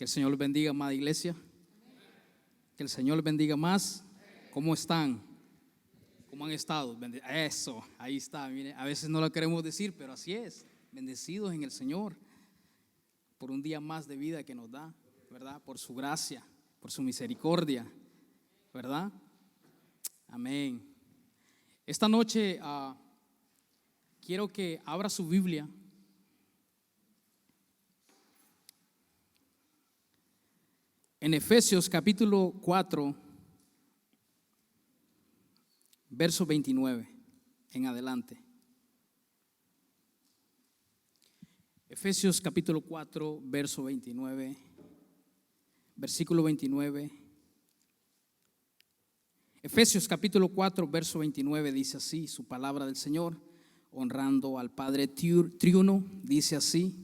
Que el Señor les bendiga, amada iglesia. Que el Señor les bendiga más. ¿Cómo están? ¿Cómo han estado? Eso, ahí está. Mire, a veces no lo queremos decir, pero así es. Bendecidos en el Señor por un día más de vida que nos da, ¿verdad? Por su gracia, por su misericordia, ¿verdad? Amén. Esta noche quiero que abra su Biblia en Efesios capítulo 4, verso 29 en adelante. Efesios capítulo 4, verso 29, versículo 29. Efesios capítulo 4, verso 29 dice así, su palabra del Señor, honrando al Padre triuno, dice así: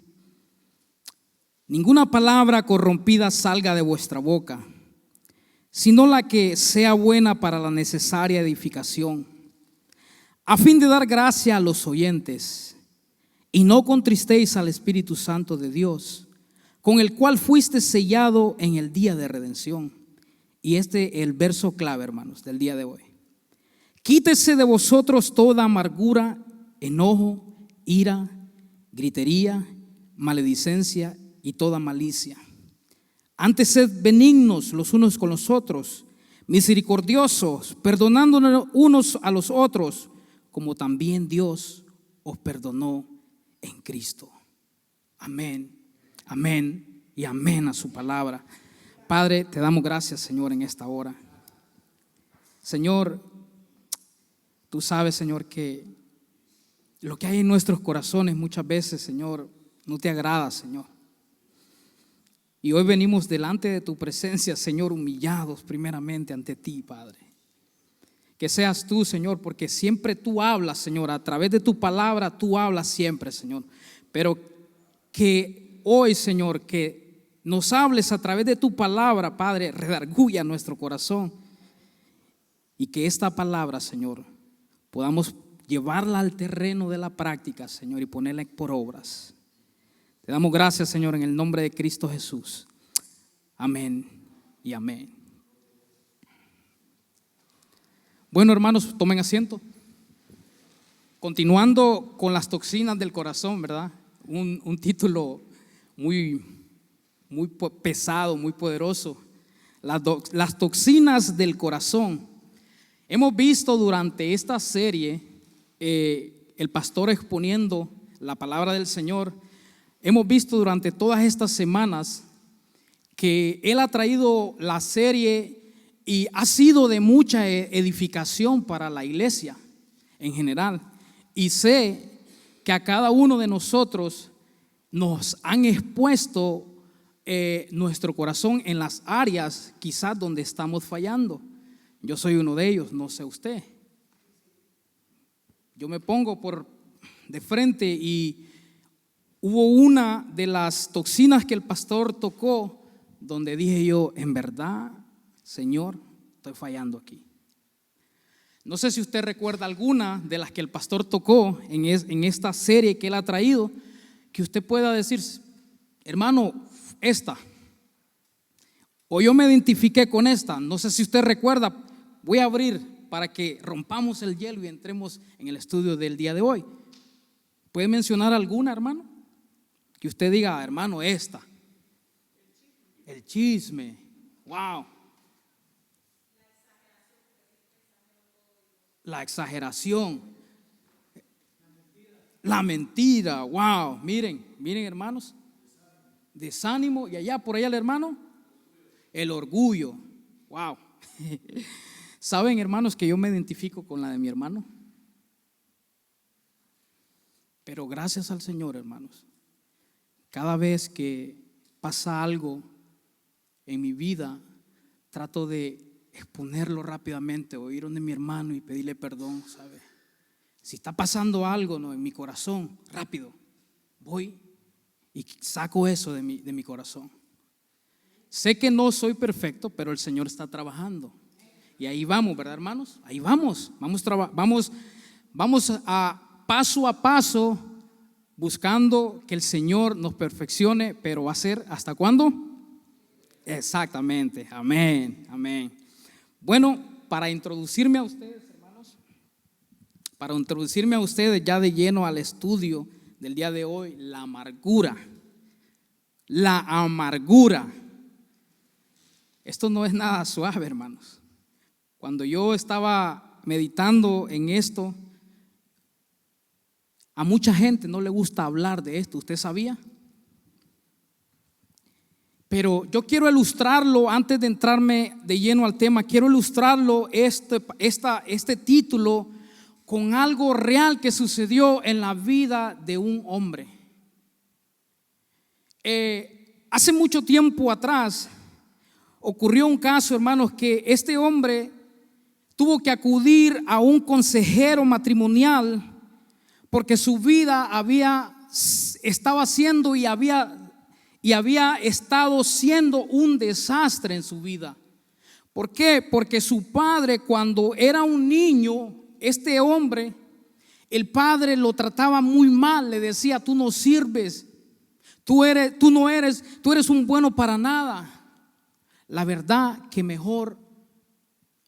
ninguna palabra corrompida salga de vuestra boca, sino la que sea buena para la necesaria edificación, a fin de dar gracia a los oyentes. Y no contristéis al Espíritu Santo de Dios, con el cual fuiste sellado en el día de redención. Y este es el verso clave, hermanos, del día de hoy. Quítese de vosotros toda amargura, enojo, ira, gritería, maledicencia y toda malicia. Antes sed benignos los unos con los otros, misericordiosos, perdonándonos unos a los otros, como también Dios os perdonó en Cristo. Amén, amén y amén a su palabra. Padre, te damos gracias, Señor, en esta hora. Señor, tú sabes, Señor, que lo que hay en nuestros corazones muchas veces, Señor, no te agrada, Señor. Y hoy venimos delante de tu presencia, Señor, humillados primeramente ante ti, Padre. Que seas tú, Señor, porque siempre tú hablas, Señor, a través de tu palabra tú hablas siempre, Señor. Pero que hoy, Señor, que nos hables a través de tu palabra, Padre, redarguya nuestro corazón. Y que esta palabra, Señor, podamos llevarla al terreno de la práctica, Señor, y ponerla por obras. Te damos gracias, Señor, en el nombre de Cristo Jesús. Amén y amén. Bueno, hermanos, tomen asiento. Continuando con las toxinas del corazón, ¿verdad? Un título muy pesado, muy poderoso. Las toxinas del corazón. Hemos visto durante esta serie, el pastor exponiendo la palabra del Señor. Hemos visto durante todas estas semanas que Él ha traído la serie y ha sido de mucha edificación para la iglesia en general. Y sé que a cada uno de nosotros nos han expuesto nuestro corazón en las áreas quizás donde estamos fallando. Yo soy uno de ellos, no sé usted. Yo me pongo de frente y hubo una de las toxinas que el pastor tocó donde dije yo, en verdad, Señor, estoy fallando aquí. No sé si usted recuerda alguna de las que el pastor tocó en esta serie que él ha traído, que usted pueda decir, hermano, esta, o yo me identifiqué con esta. No sé si usted recuerda. Voy a abrir para que rompamos el hielo y entremos en el estudio del día de hoy. ¿Puede mencionar alguna, hermano? Que usted diga, hermano, esta. El chisme. Wow. La exageración. La mentira. Wow. Miren, hermanos. Desánimo. Y allá, por allá el hermano. El orgullo. Wow. ¿Saben, hermanos, que yo me identifico con la de mi hermano? Pero gracias al Señor, hermanos, cada vez que pasa algo en mi vida, trato de exponerlo rápidamente, o ir donde mi hermano y pedirle perdón, ¿sabe? Si está pasando algo, ¿no?, en mi corazón, rápido, voy y saco eso de mi corazón. Sé que no soy perfecto, pero el Señor está trabajando. Y ahí vamos, ¿verdad, hermanos? Ahí vamos a paso buscando que el Señor nos perfeccione, pero ¿va a ser hasta cuándo? Exactamente, amén, amén. Bueno, para introducirme a ustedes, hermanos, para introducirme a ustedes ya de lleno al estudio del día de hoy, la amargura. La amargura. Esto no es nada suave, hermanos. Cuando yo estaba meditando en esto, a mucha gente no le gusta hablar de esto, ¿usted sabía? Pero yo quiero ilustrarlo antes de entrarme de lleno al tema. Quiero ilustrarlo este título con algo real que sucedió en la vida de un hombre. Hace mucho tiempo atrás ocurrió un caso, hermanos, que este hombre tuvo que acudir a un consejero matrimonial porque su vida estaba siendo y había estado siendo un desastre en su vida. ¿Por qué? Porque su padre, cuando era un niño, este hombre, el padre lo trataba muy mal, le decía: tú no sirves, tú eres un bueno para nada. La verdad que mejor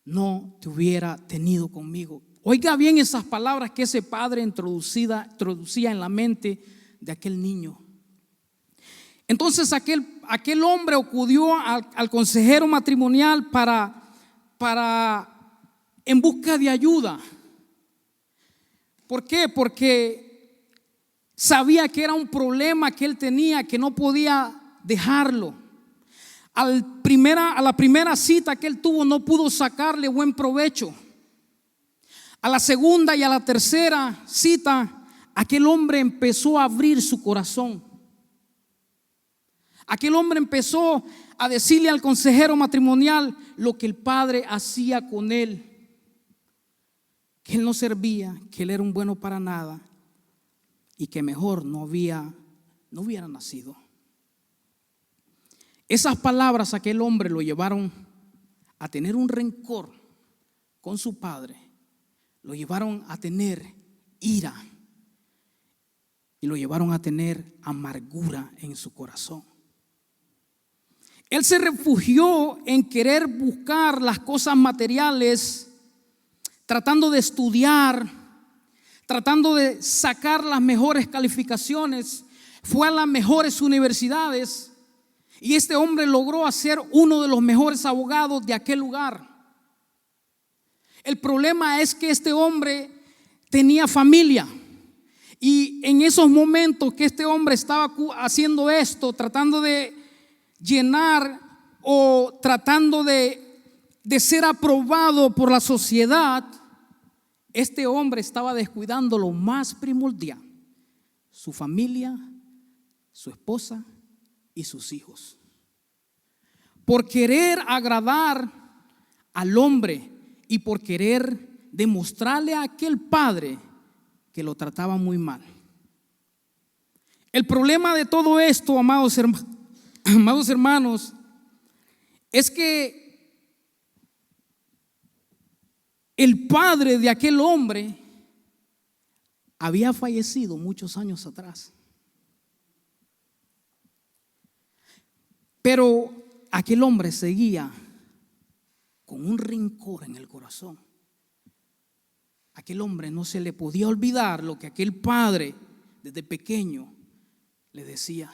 no te hubiera tenido conmigo. Oiga bien esas palabras que ese padre introducía en la mente de aquel niño. Entonces aquel hombre acudió al consejero matrimonial en busca de ayuda. ¿Por qué? Porque sabía que era un problema que él tenía, que no podía dejarlo. A la primera cita que él tuvo no pudo sacarle buen provecho. A la segunda y a la tercera cita, aquel hombre empezó a abrir su corazón. Aquel hombre empezó a decirle al consejero matrimonial lo que el padre hacía con él, que él no servía, que él era un bueno para nada y que mejor no hubiera nacido. Esas palabras a aquel hombre lo llevaron a tener un rencor con su padre, lo llevaron a tener ira y lo llevaron a tener amargura en su corazón. Él se refugió en querer buscar las cosas materiales, tratando de estudiar, tratando de sacar las mejores calificaciones. Fue a las mejores universidades y este hombre logró ser uno de los mejores abogados de aquel lugar. El problema es que este hombre tenía familia y en esos momentos que este hombre estaba haciendo esto, tratando de llenar o tratando de ser aprobado por la sociedad, este hombre estaba descuidando lo más primordial: su familia, su esposa y sus hijos. Por querer agradar al hombre y por querer demostrarle a aquel padre que lo trataba muy mal. El problema de todo esto, amados hermanos, es que el padre de aquel hombre había fallecido muchos años atrás. Pero aquel hombre seguía con un rencor en el corazón. Aquel hombre no se le podía olvidar lo que aquel padre desde pequeño le decía: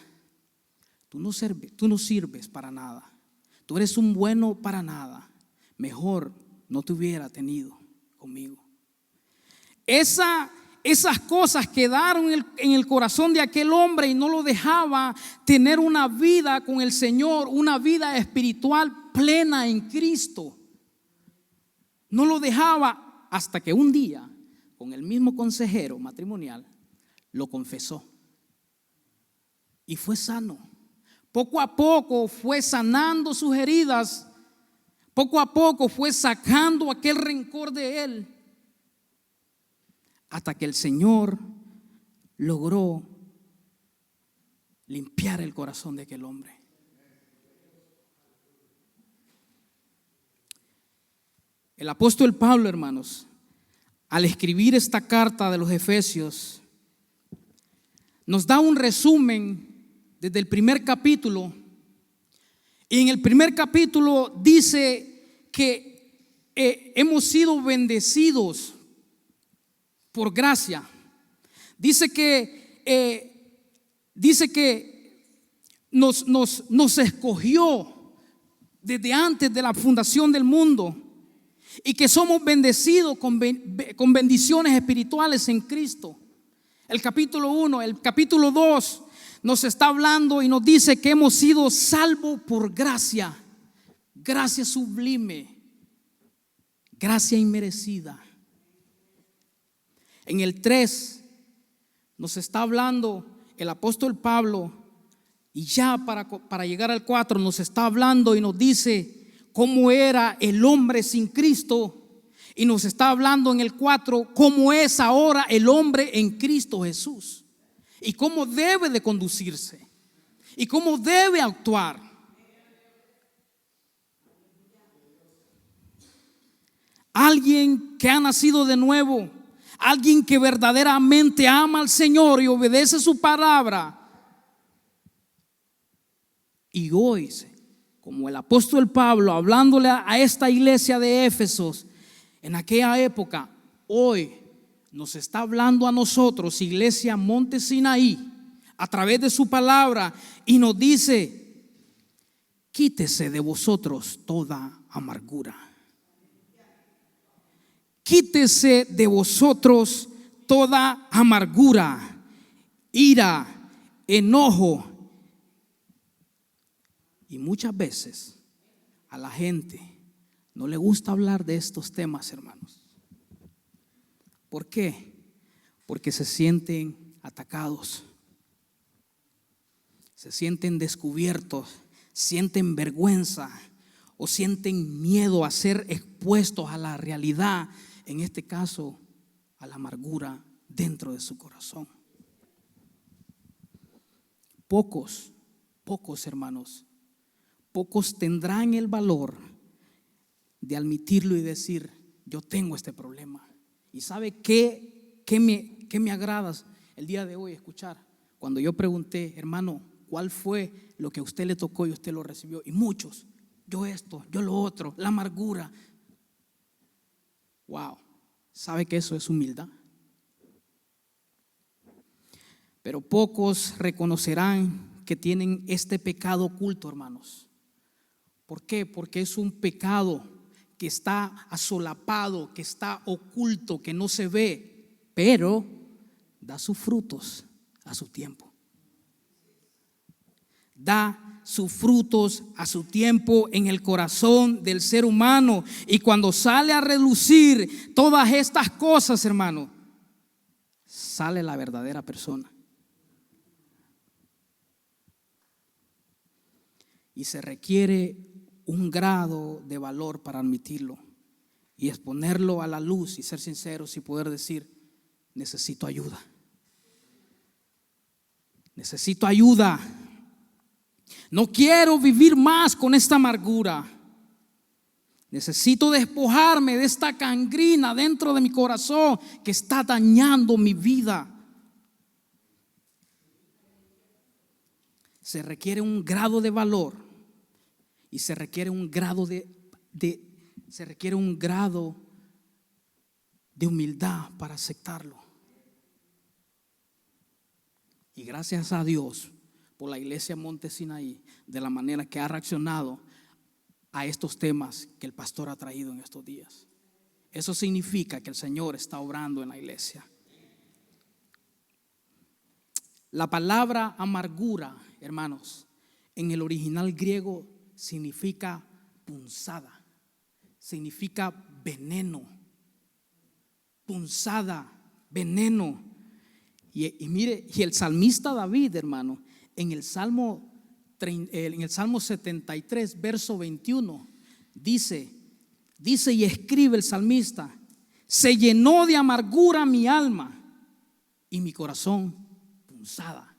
tú no sirves para nada, tú eres un bueno para nada, mejor no te hubiera tenido conmigo. Esas cosas quedaron en el corazón de aquel hombre y no lo dejaba tener una vida con el Señor, una vida espiritual plena en Cristo. No lo dejaba hasta que un día, con el mismo consejero matrimonial, lo confesó y fue sano. Poco a poco fue sanando sus heridas, poco a poco fue sacando aquel rencor de él, hasta que el Señor logró limpiar el corazón de aquel hombre. El apóstol Pablo, hermanos, al escribir esta carta de los Efesios, nos da un resumen desde el primer capítulo Y en el primer capítulo dice que hemos sido bendecidos por gracia. Dice que nos escogió desde antes de la fundación del mundo y que somos bendecidos con bendiciones espirituales en Cristo. El capítulo 1, el capítulo 2 nos está hablando y nos dice que hemos sido salvos por gracia, gracia sublime, gracia inmerecida. En el 3 nos está hablando el apóstol Pablo, y ya para llegar al 4 nos está hablando y nos dice cómo era el hombre sin Cristo, y nos está hablando en el 4 cómo es ahora el hombre en Cristo Jesús y cómo debe de conducirse y cómo debe actuar. Alguien que ha nacido de nuevo, alguien que verdaderamente ama al Señor y obedece su palabra. Y hoy, como el apóstol Pablo hablándole a esta iglesia de Éfesos en aquella época, hoy nos está hablando a nosotros, iglesia Monte Sinaí, a través de su palabra, y nos dice: quítese de vosotros toda amargura. Quítese de vosotros toda amargura, ira, enojo. Y muchas veces a la gente no le gusta hablar de estos temas, hermanos. ¿Por qué? Porque se sienten atacados, se sienten descubiertos, sienten vergüenza o sienten miedo a ser expuestos a la realidad, en este caso a la amargura dentro de su corazón. Pocos hermanos, pocos tendrán el valor de admitirlo y decir: yo tengo este problema. ¿Y sabe qué me agrada el día de hoy escuchar? Cuando yo pregunté: hermano, ¿cuál fue lo que a usted le tocó y usted lo recibió? Y muchos: yo esto, yo lo otro, la amargura. Wow, ¿sabe que eso es humildad? Pero pocos reconocerán que tienen este pecado oculto, hermanos. ¿Por qué? Porque es un pecado que está asolapado, que está oculto, que no se ve, pero da sus frutos a su tiempo. Da sus frutos a su tiempo en el corazón del ser humano. Y cuando sale a relucir todas estas cosas, hermano, sale la verdadera persona. Y se requiere un grado de valor para admitirlo y exponerlo a la luz y ser sinceros y poder decir: necesito ayuda. Necesito ayuda. No quiero vivir más con esta amargura. Necesito despojarme de esta gangrena dentro de mi corazón que está dañando mi vida. Se requiere un grado de valor y se requiere un grado de humildad para aceptarlo. Y gracias a Dios por la iglesia Monte Sinaí, de la manera que ha reaccionado a estos temas que el pastor ha traído en estos días. Eso significa que el Señor está obrando en la iglesia. La palabra amargura, hermanos, en el original griego significa punzada, significa veneno. Punzada, veneno. Y mire, y el salmista David, hermano, en el Salmo 73, verso 21, dice y escribe el salmista: se llenó de amargura mi alma y mi corazón punzada.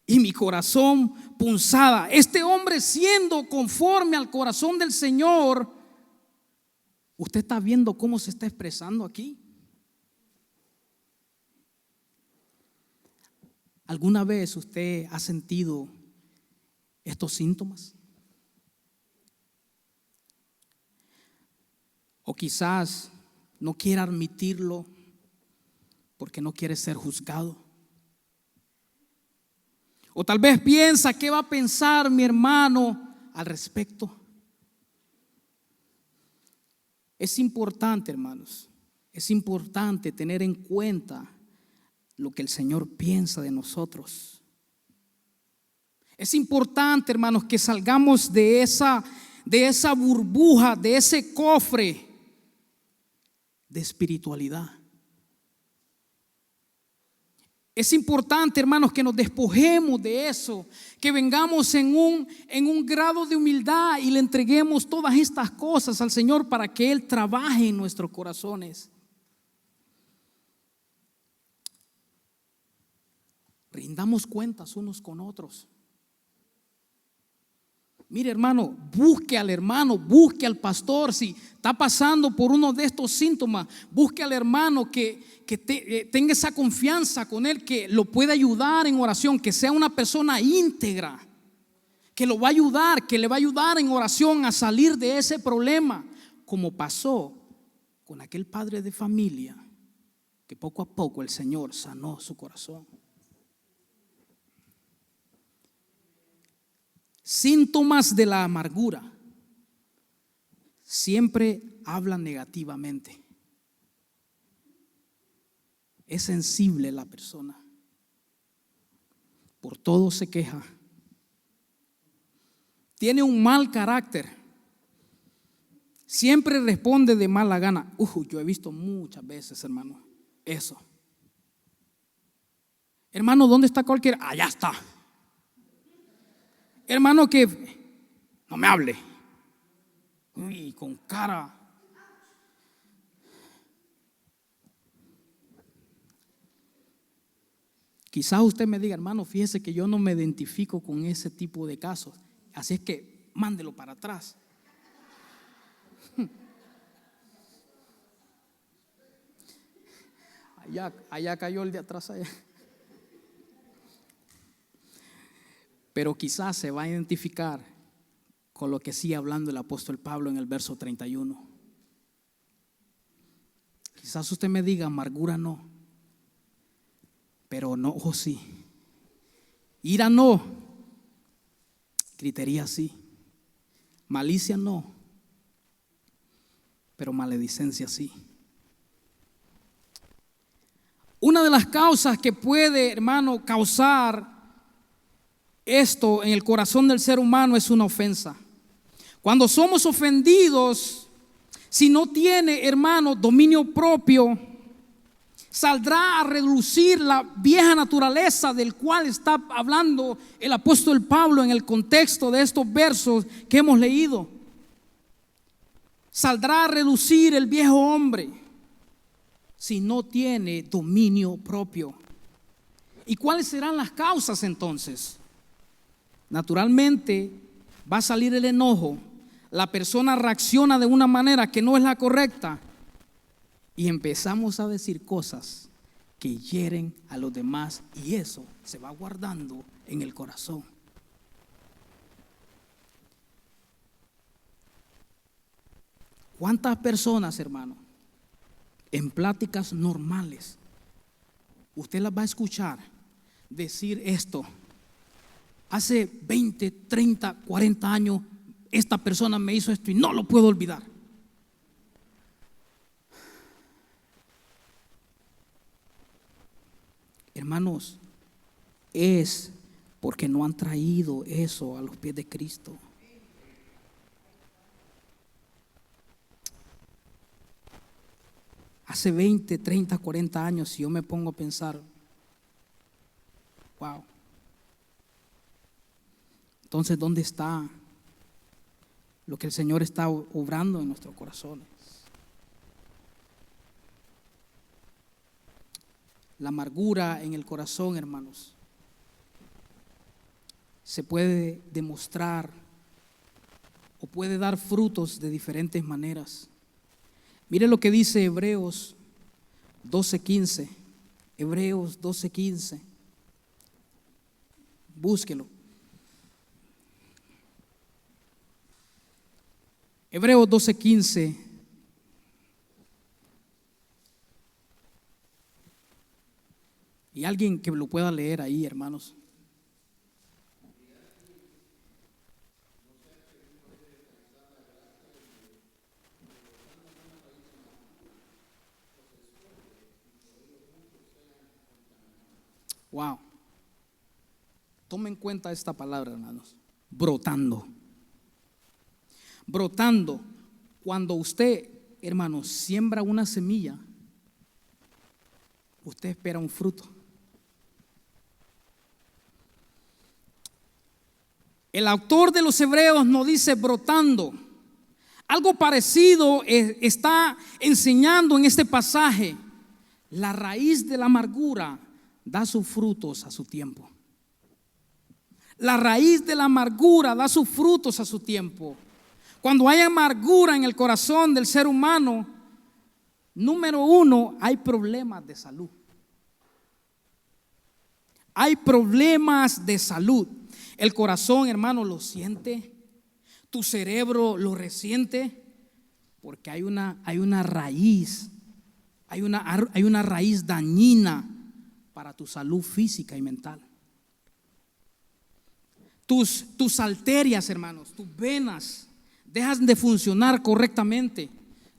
Y mi corazón punzada. Este hombre, siendo conforme al corazón del Señor, ¿usted está viendo cómo se está expresando aquí? ¿Alguna vez usted ha sentido estos síntomas? O quizás no quiera admitirlo porque no quiere ser juzgado. O tal vez piensa, ¿qué va a pensar mi hermano al respecto? Es importante, hermanos, es importante tener en cuenta lo que el Señor piensa de nosotros. Es importante, hermanos, que salgamos de esa burbuja, de ese cofre de espiritualidad. Es importante, hermanos, que nos despojemos de eso, que vengamos en un grado de humildad y le entreguemos todas estas cosas al Señor para que Él trabaje en nuestros corazones. Rindamos cuentas unos con otros. Mire, hermano, busque al pastor. Si está pasando por uno de estos síntomas, busque al hermano que tenga esa confianza con él, que lo pueda ayudar en oración, que sea una persona íntegra, que lo va a ayudar, que le va a ayudar en oración a salir de ese problema, como pasó con aquel padre de familia, que poco a poco el Señor sanó su corazón. Síntomas de la amargura siempre hablan negativamente. Es sensible la persona, por todo se queja, tiene un mal carácter, siempre responde de mala gana. Yo he visto muchas veces, hermano, eso. Hermano, ¿dónde está cualquiera? Allá está. Hermano, que no me hable. Uy, con cara. Quizás usted me diga, hermano, fíjese que yo no me identifico con ese tipo de casos. Así es que mándelo para atrás. Allá cayó el de atrás allá. Pero quizás se va a identificar con lo que sigue hablando el apóstol Pablo en el verso 31. Quizás usted me diga, amargura no, pero enojo sí, ira no, gritería sí, malicia no, pero maledicencia sí. Una de las causas que puede, hermano, causar esto en el corazón del ser humano es una ofensa. Cuando somos ofendidos, si no tiene, hermano, dominio propio, saldrá a relucir la vieja naturaleza del cual está hablando el apóstol Pablo en el contexto de estos versos que hemos leído. Saldrá a relucir el viejo hombre si no tiene dominio propio. ¿Y cuáles serán las causas entonces? Naturalmente va a salir el enojo, la persona reacciona de una manera que no es la correcta y empezamos a decir cosas que hieren a los demás y eso se va guardando en el corazón. ¿Cuántas personas, hermano, en pláticas normales usted las va a escuchar decir esto? Hace 20, 30, 40 años esta persona me hizo esto y no lo puedo olvidar. Hermanos, es porque no han traído eso a los pies de Cristo. Hace 20, 30, 40 años, si yo me pongo a pensar, wow. Entonces, ¿dónde está lo que el Señor está obrando en nuestros corazones? La amargura en el corazón, hermanos, se puede demostrar o puede dar frutos de diferentes maneras. Mire lo que dice Hebreos 12:15. Hebreos 12:15. Búsquelo. Hebreos 12:15. Y alguien que lo pueda leer ahí, hermanos. Wow. Tome en cuenta esta palabra, hermanos. Brotando. Brotando. Cuando usted, hermanos, siembra una semilla, usted espera un fruto. El autor de los Hebreos nos dice brotando. Algo parecido está enseñando en este pasaje. La raíz de la amargura da sus frutos a su tiempo. La raíz de la amargura da sus frutos a su tiempo. Cuando hay amargura en el corazón del ser humano, número uno, hay problemas de salud. Hay problemas de salud. El corazón, hermano, lo siente. Tu cerebro lo resiente. Porque hay una raíz. Hay una raíz dañina para tu salud física y mental. Tus arterias, hermanos, tus venas dejan de funcionar correctamente.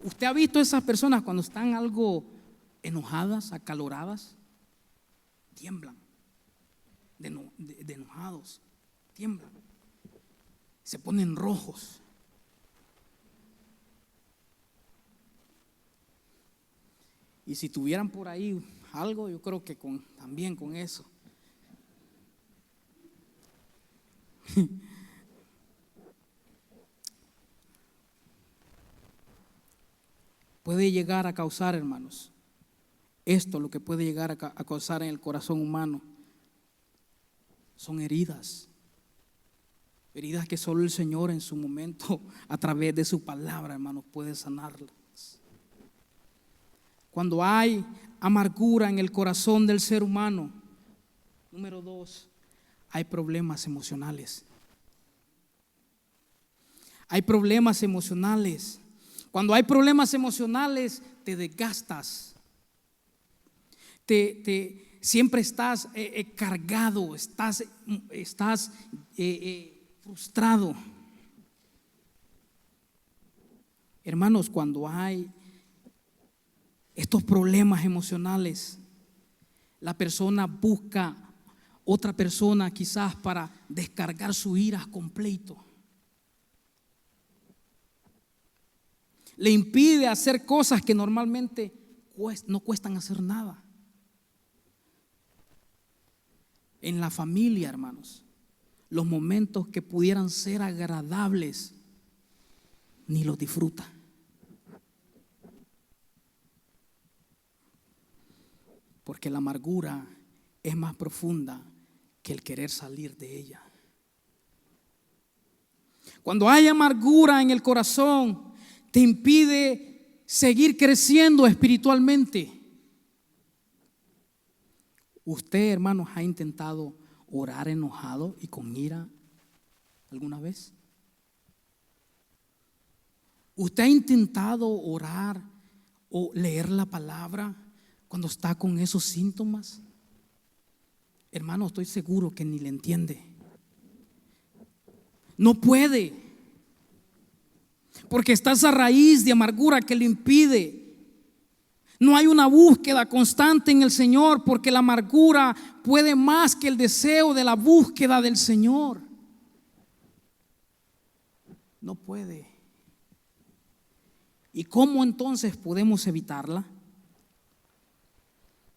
¿Usted ha visto a esas personas cuando están algo enojadas, acaloradas? Tiemblan, de enojados, tiemblan, se ponen rojos. Y si tuvieran por ahí algo, yo creo que también con eso. Puede llegar a causar, hermanos, esto lo que puede llegar a causar en el corazón humano son heridas. Heridas que solo el Señor en su momento, a través de su palabra, hermanos, puede sanarlas. Cuando hay amargura en el corazón del ser humano, número dos, hay problemas emocionales. Hay problemas emocionales. Cuando hay problemas emocionales, te desgastas. Siempre estás cargado, estás frustrado. Hermanos, cuando hay estos problemas emocionales, la persona busca otra persona quizás para descargar su ira completo. Le impide hacer cosas que normalmente no cuestan hacer nada. En la familia, hermanos, los momentos que pudieran ser agradables, ni los disfruta. Porque la amargura es más profunda que el querer salir de ella. Cuando hay amargura en el corazón, te impide seguir creciendo espiritualmente. ¿Usted, hermanos, ha intentado orar enojado y con ira alguna vez? ¿Usted ha intentado orar o leer la palabra cuando está con esos síntomas? Hermano, estoy seguro que ni le entiende. No puede. Porque está esa raíz de amargura que le impide. No hay una búsqueda constante en el Señor, porque la amargura puede más que el deseo de la búsqueda del Señor. No puede. ¿Y cómo entonces podemos evitarla?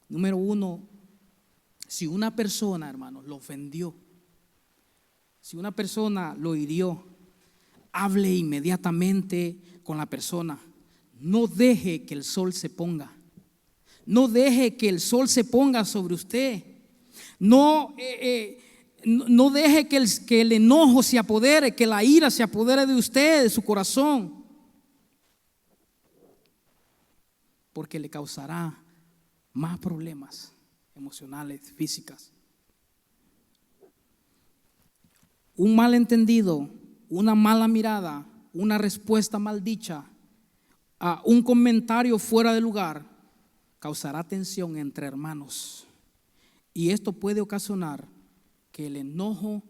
Número uno, si una persona, hermanos, lo ofendió, si una persona lo hirió, hable inmediatamente con la persona. No deje que el sol se ponga. No deje que el sol se ponga sobre usted. No deje que el enojo se apodere, que la ira se apodere de usted, de su corazón. Porque le causará más problemas emocionales, físicas. Un malentendido, una mala mirada una respuesta maldicha, a un comentario fuera de lugar, causará tensión entre hermanos. Y esto puede ocasionar que el enojo,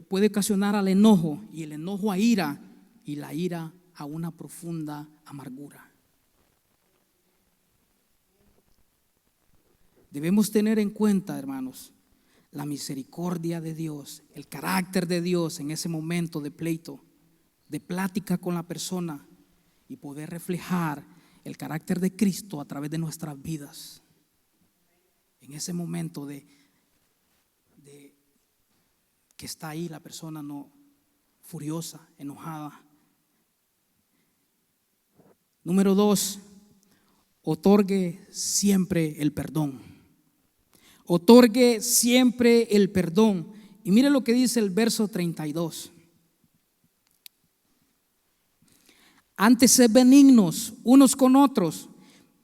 puede ocasionar al enojo, y el enojo a ira, y la ira a una profunda amargura. Debemos tener en cuenta, hermanos, la misericordia de Dios, el carácter de Dios en ese momento de pleito, de plática con la persona, y poder reflejar el carácter de Cristo a través de nuestras vidas. En ese momento de que está ahí la persona no furiosa, enojada. Número 2, otorgue siempre el perdón. Otorgue siempre el perdón. Y mire lo que dice el verso 32. Antes sed benignos unos con otros,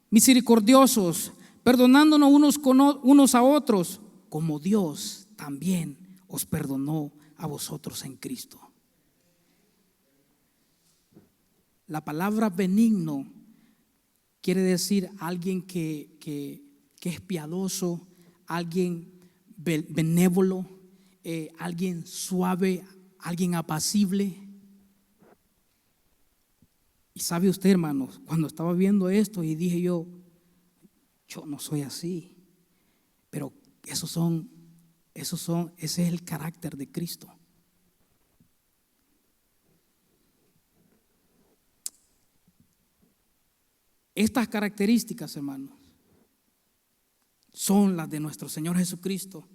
misericordiosos, perdonándonos unos a otros, como Dios también os perdonó a vosotros en Cristo. La palabra benigno quiere decir alguien que es piadoso, alguien benévolo, alguien suave, alguien apacible. Y sabe usted, hermanos, cuando estaba viendo esto y dije yo no soy así, pero ese es el carácter de Cristo. Estas características, hermanos, son las de nuestro Señor Jesucristo.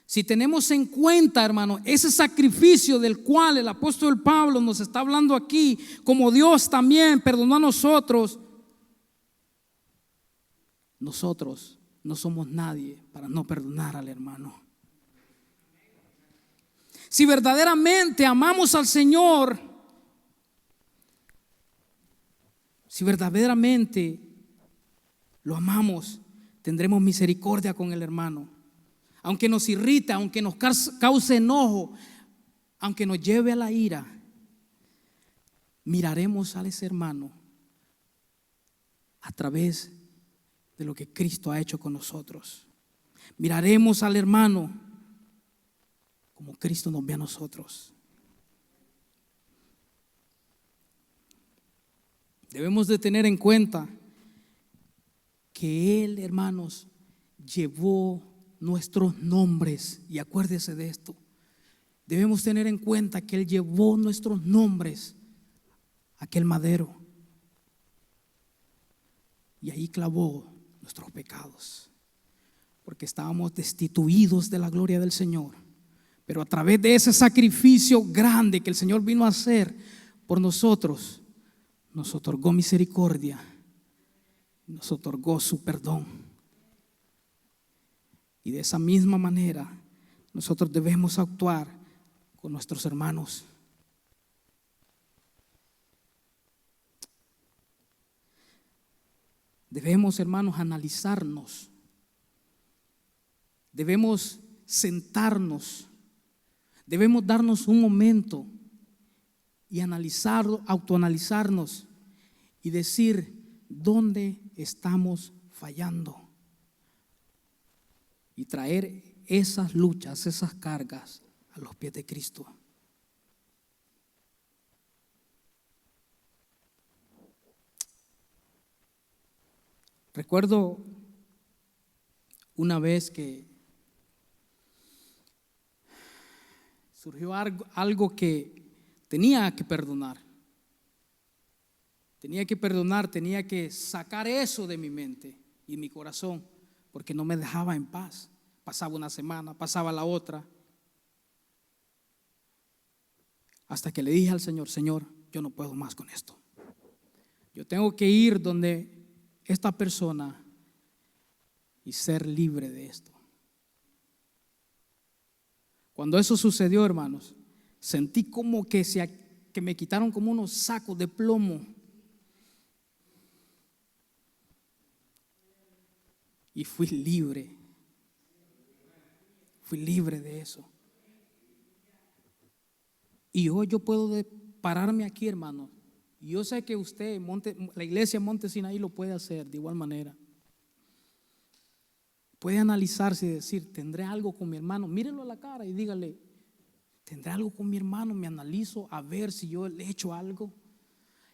Si tenemos en cuenta, hermano, ese sacrificio del cual el apóstol Pablo nos está hablando aquí, como Dios también perdonó a nosotros no somos nadie para no perdonar al hermano. Si verdaderamente amamos al Señor, si verdaderamente lo amamos, tendremos misericordia con el hermano. Aunque nos irrite, aunque nos cause enojo, aunque nos lleve a la ira, miraremos a ese hermano a través de lo que Cristo ha hecho con nosotros. Miraremos al hermano como Cristo nos ve a nosotros. Debemos de tener en cuenta que Él, hermanos, llevó nuestros nombres. Y acuérdese de esto. Debemos tener en cuenta que Él llevó nuestros nombres a aquel madero. Y ahí clavó nuestros pecados. Porque estábamos destituidos de la gloria del Señor. Pero a través de ese sacrificio grande que el Señor vino a hacer por nosotros, nos otorgó misericordia, nos otorgó su perdón. Y de esa misma manera nosotros debemos actuar con nuestros hermanos. Debemos, hermanos, analizarnos. Debemos sentarnos. Debemos darnos un momento y analizarlo, autoanalizarnos y decir dónde estamos fallando. Y traer esas luchas, esas cargas a los pies de Cristo. Recuerdo una vez que surgió algo que tenía que perdonar. Tenía que perdonar, tenía que sacar eso de mi mente y mi corazón, porque no me dejaba en paz. Pasaba una semana, pasaba la otra, hasta que le dije al Señor: Señor, yo no puedo más con esto. Yo tengo que ir donde esta persona y ser libre de esto. Cuando eso sucedió, hermanos, sentí como que me quitaron como unos sacos de plomo. Y fui libre. Fui libre de eso. Y hoy yo puedo pararme aquí, hermano. Y yo sé que usted, la iglesia Monte Sinaí lo puede hacer de igual manera. Puede analizarse y decir, ¿tendré algo con mi hermano? Mírelo a la cara y dígale, ¿tendré algo con mi hermano? Me analizo a ver si yo le he hecho algo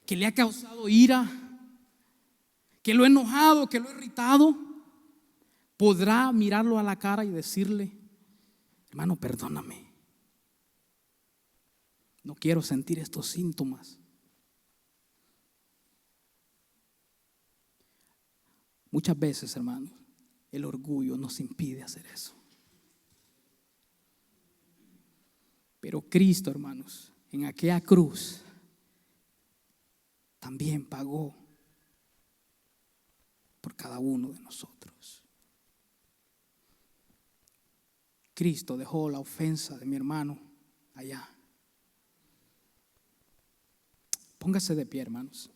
que le ha causado ira, que lo he enojado, que lo he irritado. Podrá mirarlo a la cara y decirle, hermano, perdóname. No quiero sentir estos síntomas. Muchas veces, hermanos, el orgullo nos impide hacer eso. Pero Cristo, hermanos, en aquella cruz también pagó por cada uno de nosotros. Cristo dejó la ofensa de mi hermano allá. Póngase de pie, hermanos.